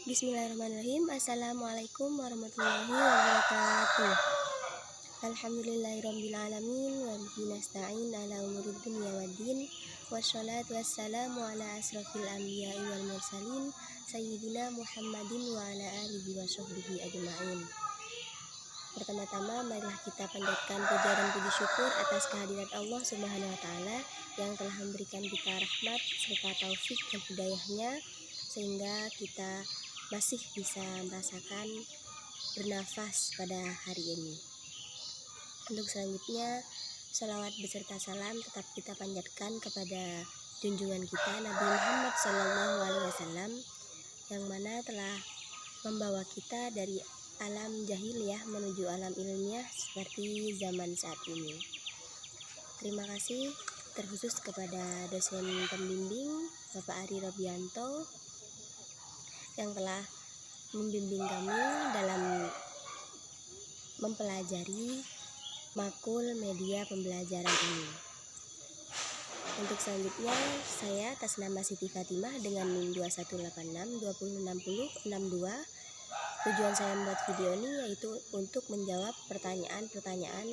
Bismillahirrahmanirrahim. Assalamualaikum warahmatullahi wabarakatuh. Alhamdulillahirrabbilalamin. Wa bihi nasta'in ala umurid dunya waddin. Wassalatu wassalamu ala asrafil anbiya'i wal mursalin Sayyidina Muhammadin wa ala alihi wa sahbihi ajma'in. Pertama-tama marilah kita panjatkan puja dan puji syukur atas kehadirat Allah Subhanahu wa taala yang telah memberikan kita rahmat serta taufik dan hidayahnya sehingga kita masih bisa merasakan bernafas pada hari ini. Untuk selanjutnya, salawat beserta salam tetap kita panjatkan kepada junjungan kita Nabi Muhammad SAW yang mana telah membawa kita dari alam jahiliyah menuju alam ilmiah seperti zaman saat ini. Terima kasih terkhusus kepada dosen pembimbing Bapak Ari Robianto yang telah membimbing kami dalam mempelajari makul media pembelajaran ini. Untuk selanjutnya, saya atas nama Siti Fatimah dengan NIM 2186 2060 62. Tujuan saya membuat video ini yaitu untuk menjawab pertanyaan-pertanyaan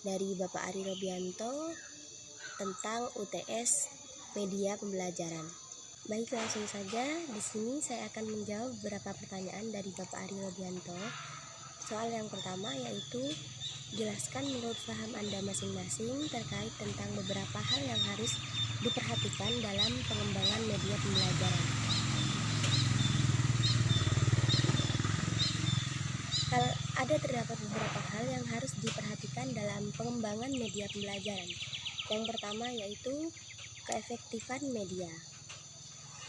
dari Bapak Ari Robianto tentang UTS media pembelajaran. Baik, langsung saja. Di sini saya akan menjawab beberapa pertanyaan dari Bapak Ari Robianto. Soal yang pertama yaitu, jelaskan menurut paham Anda masing-masing terkait tentang beberapa hal yang harus diperhatikan dalam pengembangan media pembelajaran. Ada terdapat beberapa hal yang harus diperhatikan dalam pengembangan media pembelajaran. Yang pertama yaitu keefektifan media.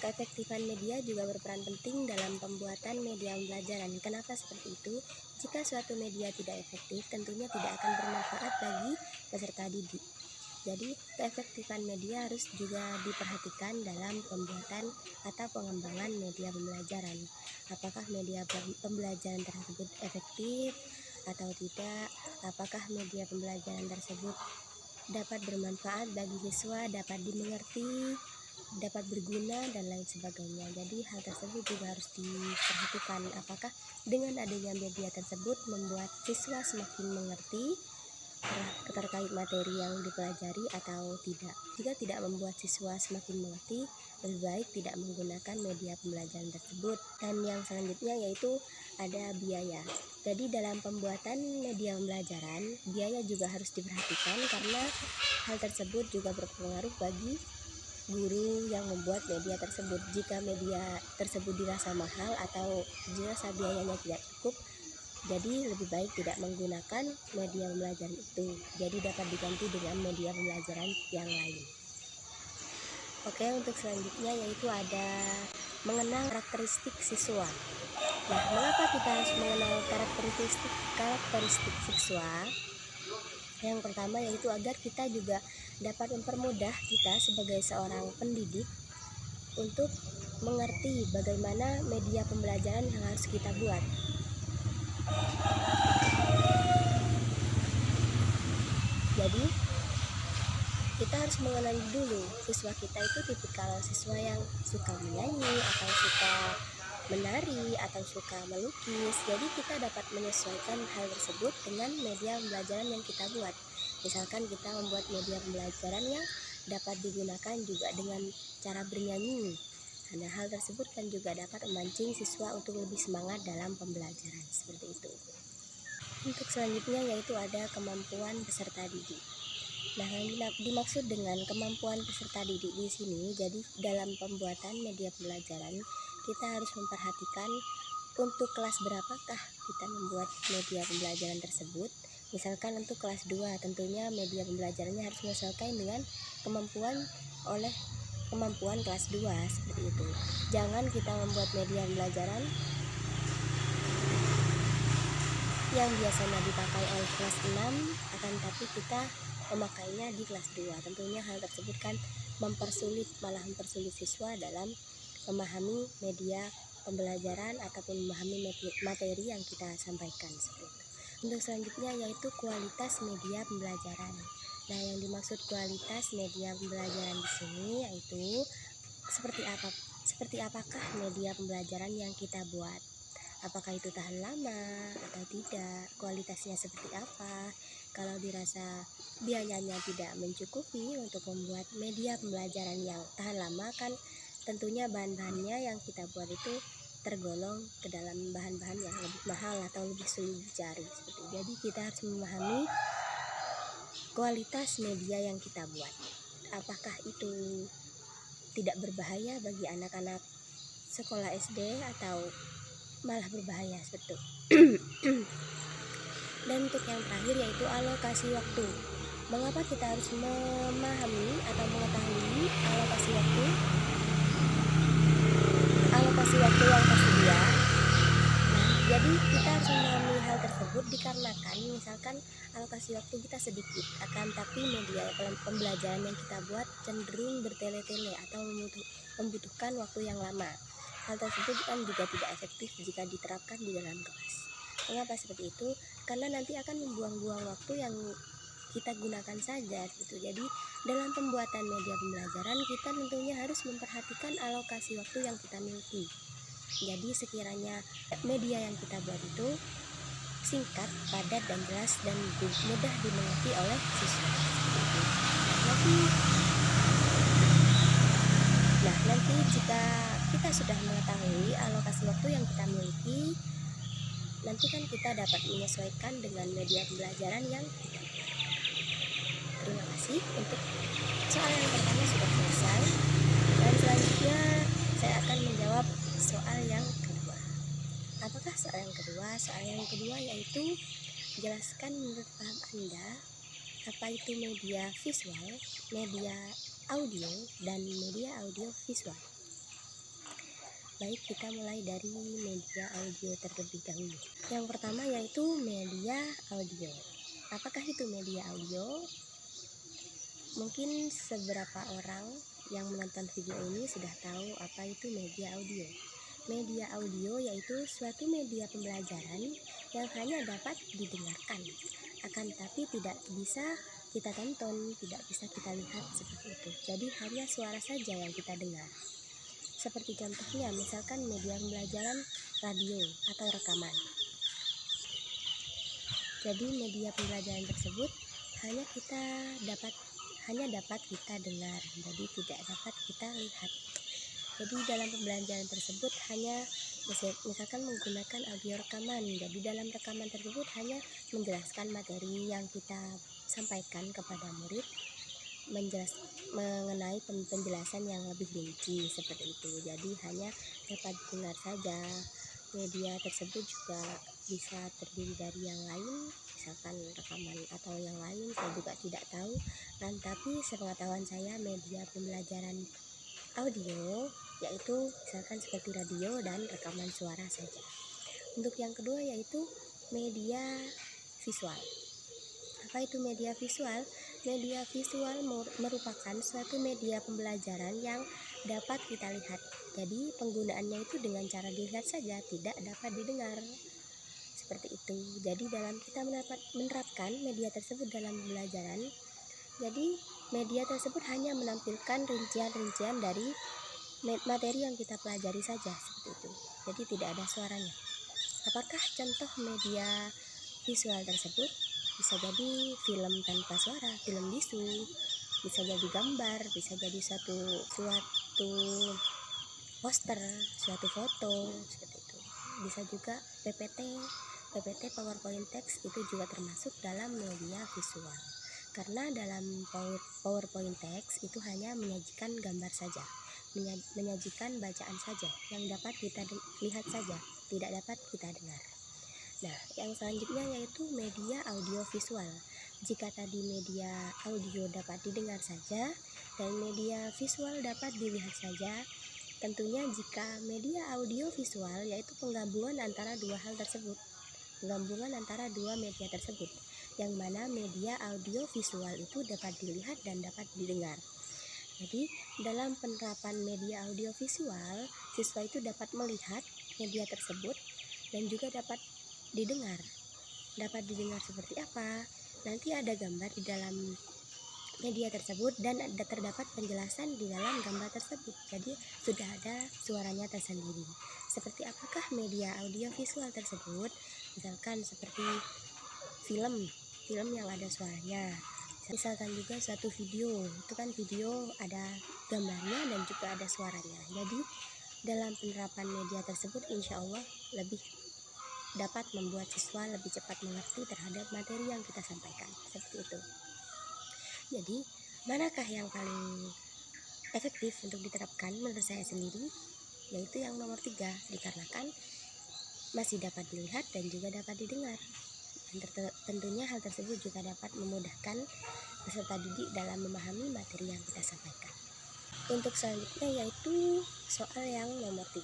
Keefektifan media juga berperan penting dalam pembuatan media pembelajaran. Kenapa seperti itu? Jika suatu media tidak efektif, tentunya tidak akan bermanfaat bagi peserta didik. Jadi, keefektifan media harus juga diperhatikan dalam pembuatan atau pengembangan media pembelajaran. Apakah media pembelajaran tersebut efektif atau tidak? Apakah media pembelajaran tersebut dapat bermanfaat bagi siswa, dapat dimengerti, dapat berguna, dan lain sebagainya. Jadi hal tersebut juga harus diperhatikan, apakah dengan adanya media tersebut membuat siswa semakin mengerti terkait materi yang dipelajari atau tidak. Jika tidak membuat siswa semakin mengerti, lebih baik tidak menggunakan media pembelajaran tersebut. Dan yang selanjutnya yaitu ada biaya. Jadi dalam pembuatan media pembelajaran, biaya juga harus diperhatikan karena hal tersebut juga berpengaruh bagi guru yang membuat media tersebut. Jika media tersebut dirasa mahal atau dirasa biayanya tidak cukup, jadi lebih baik tidak menggunakan media pembelajaran itu. Jadi dapat diganti dengan media pembelajaran yang lain. Oke, untuk selanjutnya yaitu ada mengenal karakteristik siswa. Nah, mengapa kita harus mengenal karakteristik siswa? Yang pertama yaitu agar kita juga dapat mempermudah kita sebagai seorang pendidik untuk mengerti bagaimana media pembelajaran yang harus kita buat. Jadi kita harus mengenali dulu siswa kita itu tipikal siswa yang suka menyanyi atau suka menari atau suka melukis. Jadi kita dapat menyesuaikan hal tersebut dengan media pembelajaran yang kita buat. Misalkan kita membuat media pembelajaran yang dapat digunakan juga dengan cara bernyanyi. Karena hal tersebut kan juga dapat memancing siswa untuk lebih semangat dalam pembelajaran, seperti itu. Untuk selanjutnya yaitu ada kemampuan peserta didik. Nah, yang dimaksud dengan kemampuan peserta didik di sini, jadi dalam pembuatan media pembelajaran kita harus memperhatikan untuk kelas berapakah kita membuat media pembelajaran tersebut. Misalkan untuk kelas 2, tentunya media pembelajarannya harus menyesuaikan dengan kemampuan kelas 2, seperti itu. Jangan kita membuat media pembelajaran yang biasanya dipakai oleh kelas 6 akan tapi kita memakainya di kelas 2. Tentunya hal tersebut kan malah mempersulit siswa dalam memahami media pembelajaran ataupun memahami materi yang kita sampaikan, seperti itu. Untuk selanjutnya yaitu kualitas media pembelajaran. Nah, yang dimaksud kualitas media pembelajaran di sini yaitu seperti seperti apakah media pembelajaran yang kita buat. Apakah itu tahan lama atau tidak, kualitasnya seperti apa. Kalau dirasa biayanya tidak mencukupi untuk membuat media pembelajaran yang tahan lama, kan tentunya bahan-bahannya yang kita buat itu tergolong ke dalam bahan-bahan yang lebih mahal atau lebih sulit dicari. Jadi kita harus memahami kualitas media yang kita buat. Apakah itu tidak berbahaya bagi anak-anak sekolah SD atau malah berbahaya seperti itu. Dan untuk yang terakhir yaitu alokasi waktu. Mengapa kita harus memahami atau mengetahui alokasi waktu yang tersedia? Jadi kita harus memahami hal tersebut dikarenakan misalkan alokasi waktu kita sedikit, akan tapi media pembelajaran yang kita buat cenderung bertele-tele atau membutuhkan waktu yang lama. Hal tersebut kan juga tidak efektif jika diterapkan di dalam kelas. Mengapa seperti itu? Karena nanti akan membuang-buang waktu yang kita gunakan saja gitu. Jadi dalam pembuatan media pembelajaran kita tentunya harus memperhatikan alokasi waktu yang kita miliki. Jadi sekiranya media yang kita buat itu singkat, padat, dan jelas dan mudah dimengerti oleh siswa. Nanti jika kita sudah mengetahui alokasi waktu yang kita miliki, nanti kan kita dapat menyesuaikan dengan media pembelajaran yang kita buat. Terima kasih. Untuk soal yang pertama sudah selesai, dan selanjutnya saya akan menjawab soal yang kedua. Apakah soal yang kedua? Soal yang kedua yaitu jelaskan menurut paham Anda apa itu media visual, media audio, dan media audio visual. Baik, kita mulai dari media audio terlebih dahulu. Yang pertama yaitu media audio. Apakah itu media audio? Mungkin seberapa orang yang menonton video ini sudah tahu apa itu media audio. Media audio yaitu suatu media pembelajaran yang hanya dapat didengarkan, akan tapi tidak bisa kita tonton, tidak bisa kita lihat seperti itu. Jadi hanya suara saja yang kita dengar. Seperti contohnya misalkan media pembelajaran radio atau rekaman. Jadi media pembelajaran tersebut hanya dapat kita dengar, jadi tidak dapat kita lihat. Jadi dalam pembelajaran tersebut hanya misalkan menggunakan audio rekaman. Jadi dalam rekaman tersebut hanya menjelaskan materi yang kita sampaikan kepada murid, mengenai penjelasan yang lebih rinci seperti itu. Jadi hanya dapat dengar saja. Media tersebut juga bisa terdiri dari yang lain, misalkan rekaman atau yang lain, saya juga tidak tahu. Tapi sepengetahuan saya media pembelajaran audio yaitu misalkan seperti radio dan rekaman suara saja. Untuk yang kedua yaitu media visual. Apa itu media visual? Media visual merupakan suatu media pembelajaran yang dapat kita lihat. Jadi penggunaannya itu dengan cara dilihat saja, tidak dapat didengar. Seperti itu. Jadi dalam kita menerapkan media tersebut dalam pembelajaran, jadi media tersebut hanya menampilkan rincian-rincian dari materi yang kita pelajari saja, seperti itu. Jadi tidak ada suaranya. Apakah contoh media visual tersebut? Bisa jadi film tanpa suara, film bisu, bisa jadi gambar, bisa jadi suatu poster, suatu foto, seperti itu. Bisa juga PPT, PowerPoint text, itu juga termasuk dalam media visual. Karena dalam PowerPoint text itu hanya menyajikan gambar saja, menyajikan bacaan saja yang dapat kita lihat saja, tidak dapat kita dengar. Nah, yang selanjutnya yaitu media audio visual. Jika tadi media audio dapat didengar saja dan media visual dapat dilihat saja, tentunya jika media audio visual yaitu penggabungan antara dua hal tersebut, penggabungan antara dua media tersebut, yang mana media audio visual itu dapat dilihat dan dapat didengar. Jadi dalam penerapan media audio visual, siswa itu dapat melihat media tersebut dan juga dapat didengar. Dapat didengar seperti apa? Nanti ada gambar di dalam media tersebut dan terdapat penjelasan di dalam gambar tersebut. Jadi sudah ada suaranya tersendiri. Seperti apakah media audiovisual tersebut? Misalkan seperti film yang ada suaranya. Misalkan juga suatu video, itu kan video ada gambarnya dan juga ada suaranya. Jadi dalam penerapan media tersebut insya Allah lebih dapat membuat siswa lebih cepat mengerti terhadap materi yang kita sampaikan. Seperti itu. Jadi, manakah yang paling efektif untuk diterapkan menurut saya sendiri? Yaitu yang nomor 3, dikarenakan masih dapat dilihat dan juga dapat didengar. Dan tentunya hal tersebut juga dapat memudahkan peserta didik dalam memahami materi yang kita sampaikan. Untuk selanjutnya yaitu soal yang nomor 3.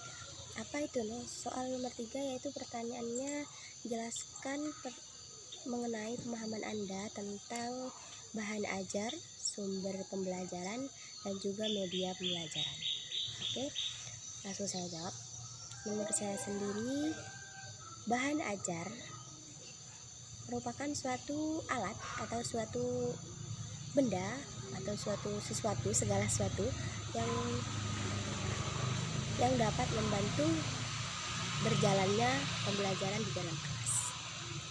Apa itu? Soal nomor 3 yaitu pertanyaannya, jelaskan mengenai pemahaman Anda tentang bahan ajar, sumber pembelajaran, dan juga media pembelajaran. Oke, langsung saya jawab. Menurut saya sendiri, bahan ajar merupakan suatu alat atau suatu benda atau segala sesuatu yang dapat membantu berjalannya pembelajaran di dalam kelas.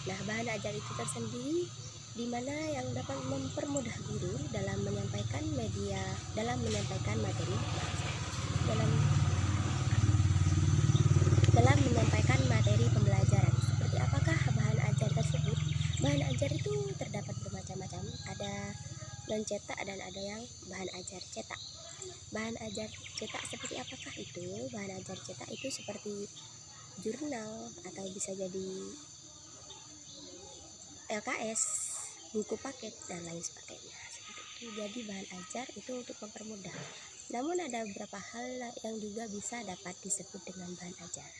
Nah, bahan ajar itu tersendiri di mana yang dapat mempermudah guru dalam menyampaikan materi, dalam menyampaikan materi pembelajaran. Seperti apakah bahan ajar tersebut? Bahan ajar itu terdapat bermacam-macam, ada non cetak dan ada yang bahan ajar cetak. Bahan ajar cetak seperti apakah itu? Bahan ajar cetak itu seperti jurnal atau bisa jadi LKS, buku paket, dan lain sebagainya. Seperti itu. Jadi bahan ajar itu untuk mempermudah. Namun ada beberapa hal yang juga bisa dapat disebut dengan bahan ajar,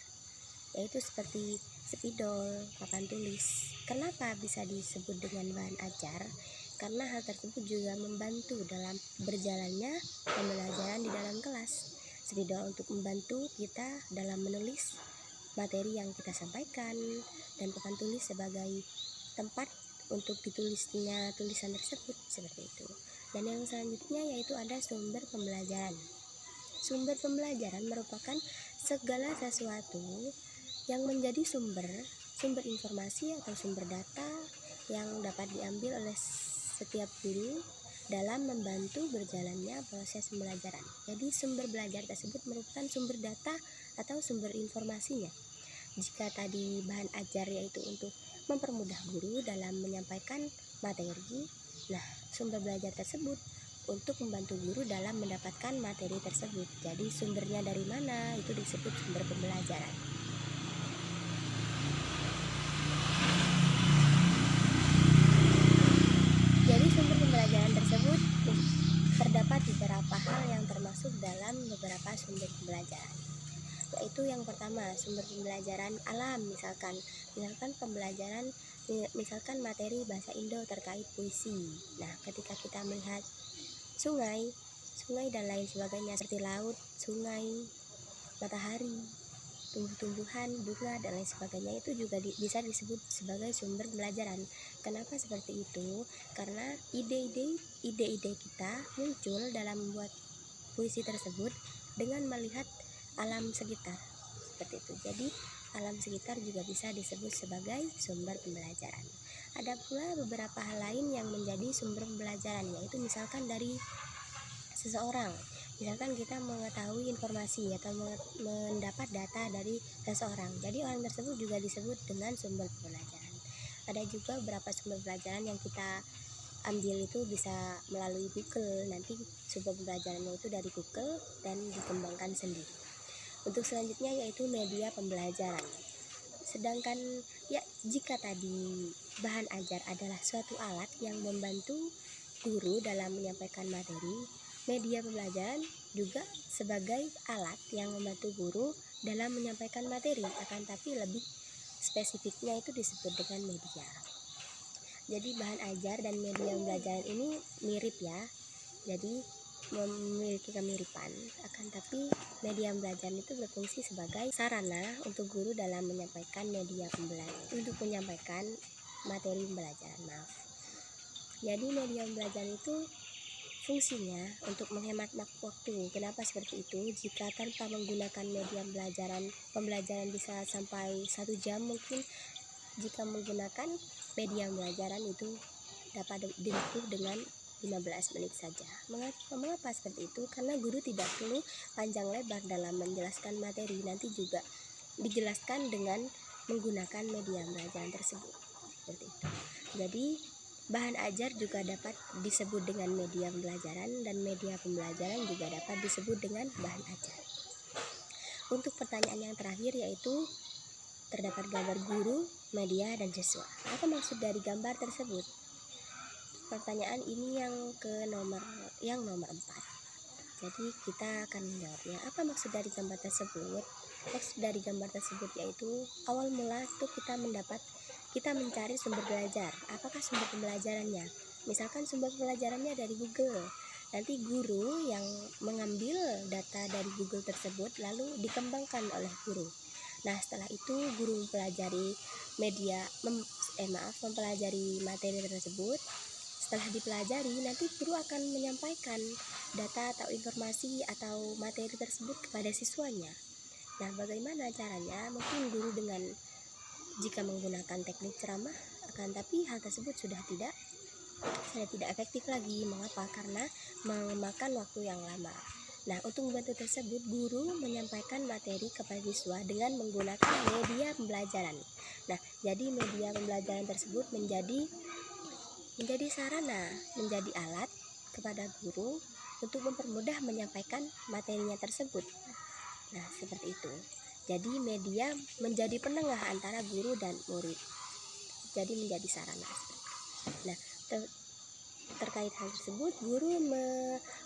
yaitu seperti spidol, papan tulis. Kenapa bisa disebut dengan bahan ajar? Karena hal tersebut juga membantu dalam berjalannya pembelajaran di dalam kelas. Spidol untuk membantu kita dalam menulis materi yang kita sampaikan, dan papan tulis sebagai tempat untuk ditulisnya tulisan tersebut, seperti itu. Dan yang selanjutnya yaitu ada sumber pembelajaran. Sumber pembelajaran merupakan segala sesuatu yang menjadi sumber informasi atau sumber data yang dapat diambil oleh setiap guru dalam membantu berjalannya proses pembelajaran. Jadi sumber belajar tersebut merupakan sumber data atau sumber informasinya. Jika tadi bahan ajar yaitu untuk mempermudah guru dalam menyampaikan materi, nah sumber belajar tersebut untuk membantu guru dalam mendapatkan materi tersebut. Jadi sumbernya dari mana itu disebut sumber pembelajaran. Jadi sumber pembelajaran tersebut terdapat beberapa hal yang termasuk dalam beberapa sumber pembelajaran. Yaitu yang pertama, sumber pembelajaran alam, misalkan pembelajaran misalkan materi bahasa Indo terkait puisi. Nah, ketika kita melihat sungai dan lain sebagainya seperti laut, sungai, matahari, tumbuh-tumbuhan, bunga, dan lain sebagainya itu juga bisa disebut sebagai sumber pembelajaran. Kenapa seperti itu? Karena ide-ide kita muncul dalam membuat puisi tersebut dengan melihat alam sekitar, seperti itu. Jadi alam sekitar juga bisa disebut sebagai sumber pembelajaran. Ada pula beberapa hal lain yang menjadi sumber pembelajaran, yaitu misalkan dari seseorang. Misalkan kita mengetahui informasi atau mendapat data dari seseorang, jadi orang tersebut juga disebut dengan sumber pembelajaran. Ada juga beberapa sumber pembelajaran yang kita ambil itu bisa melalui Google. Nanti sumber pembelajarannya itu dari Google dan dikembangkan sendiri. Untuk selanjutnya yaitu media pembelajaran. Sedangkan jika tadi bahan ajar adalah suatu alat yang membantu guru dalam menyampaikan materi, media pembelajaran juga sebagai alat yang membantu guru dalam menyampaikan materi, akan tapi lebih spesifiknya itu disebut dengan media. Jadi bahan ajar dan media pembelajaran ini mirip ya. Jadi memiliki kemiripan, akan tapi media pembelajaran itu berfungsi sebagai sarana untuk guru dalam menyampaikan materi pembelajaran. Jadi media pembelajaran itu Fungsinya untuk menghemat waktu. Kenapa seperti itu? Jika tanpa menggunakan media pembelajaran bisa sampai 1 jam mungkin. Jika menggunakan media pembelajaran itu dapat ditempuh dengan 15 menit saja. Mengapa seperti itu? Karena guru tidak perlu panjang lebar dalam menjelaskan materi, nanti juga dijelaskan dengan menggunakan media pembelajaran tersebut. Seperti itu. Jadi bahan ajar juga dapat disebut dengan media pembelajaran, dan media pembelajaran juga dapat disebut dengan bahan ajar. Untuk pertanyaan yang terakhir yaitu terdapat gambar guru, media, dan siswa. Apa maksud dari gambar tersebut? Pertanyaan ini yang nomor 4. Jadi kita akan menjawabnya. Apa maksud dari gambar tersebut? Maksud dari gambar tersebut yaitu awal mula itu kita mencari sumber belajar. Apakah sumber pembelajarannya? Misalkan sumber pembelajarannya dari Google. Nanti guru yang mengambil data dari Google tersebut lalu dikembangkan oleh guru. Nah, setelah itu guru mempelajari materi tersebut. Setelah dipelajari, nanti guru akan menyampaikan data atau informasi atau materi tersebut kepada siswanya. Nah, bagaimana caranya? Mungkin guru jika menggunakan teknik ceramah, tapi hal tersebut sudah tidak efektif lagi. Mengapa? Karena memakan waktu yang lama. Nah, untuk membantu tersebut, guru menyampaikan materi kepada siswa dengan menggunakan media pembelajaran. Nah, jadi media pembelajaran tersebut menjadi sarana, menjadi alat kepada guru untuk mempermudah menyampaikan materinya tersebut. Nah, seperti itu. Jadi media menjadi penengah antara guru dan murid. Jadi menjadi sarana. Nah, terkait hal tersebut, guru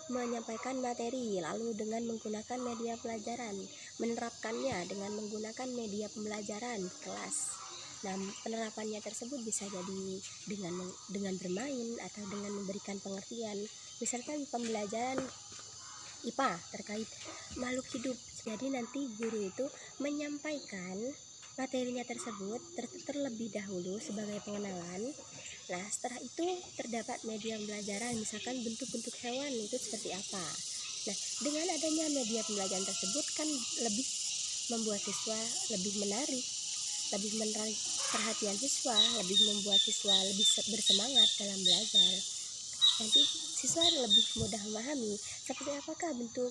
menyampaikan materi lalu dengan menggunakan media pelajaran, menerapkannya dengan menggunakan media pembelajaran di kelas. Nah, penerapannya tersebut bisa jadi dengan bermain atau dengan memberikan pengertian. Misalkan pembelajaran IPA terkait makhluk hidup. Jadi nanti guru itu menyampaikan materinya tersebut terlebih dahulu sebagai pengenalan. Nah, setelah itu terdapat media pembelajaran, misalkan bentuk-bentuk hewan itu seperti apa. Nah, dengan adanya media pembelajaran tersebut kan lebih membuat siswa lebih menarik perhatian siswa, lebih membuat siswa lebih bersemangat dalam belajar. Nanti siswa lebih mudah memahami seperti apakah bentuk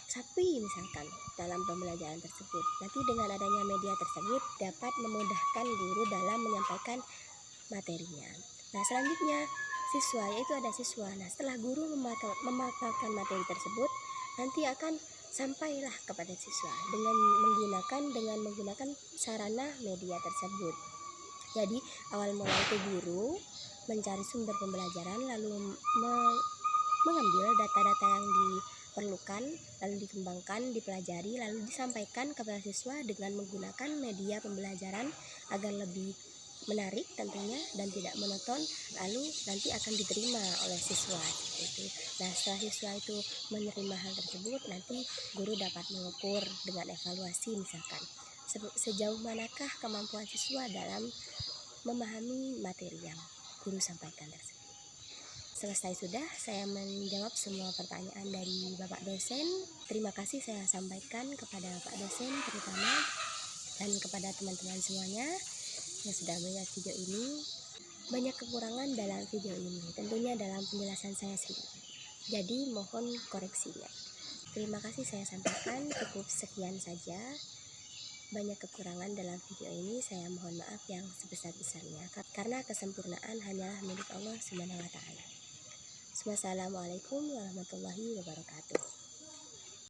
sapi misalkan dalam pembelajaran tersebut. Nanti dengan adanya media tersebut dapat memudahkan guru dalam menyampaikan materinya. Nah, selanjutnya ada siswa. Nah, setelah guru memaparkan materi tersebut, nanti akan sampailah kepada siswa dengan menggunakan sarana media tersebut. Jadi awal mula itu guru mencari sumber pembelajaran lalu mengambil data-data yang diperlukan lalu dikembangkan, dipelajari, lalu disampaikan kepada siswa dengan menggunakan media pembelajaran agar lebih menarik tentunya dan tidak monoton, lalu nanti akan diterima oleh siswa itu. Nah, setelah siswa itu menerima hal tersebut, nanti guru dapat mengukur dengan evaluasi, misalkan sejauh manakah kemampuan siswa dalam memahami materi yang guru sampaikan tersebut. Selesai sudah saya menjawab semua pertanyaan dari Bapak dosen. Terima kasih saya sampaikan kepada Bapak dosen terutama dan kepada teman-teman semuanya yang sudah melihat video ini. Banyak kekurangan dalam video ini, tentunya dalam penjelasan saya sendiri. Jadi mohon koreksinya. Terima kasih saya sampaikan, cukup sekian saja. Banyak kekurangan dalam video ini, saya mohon maaf yang sebesar-besarnya karena kesempurnaan hanyalah milik Allah Subhanahu wa taala. Wassalamualaikum warahmatullahi wabarakatuh.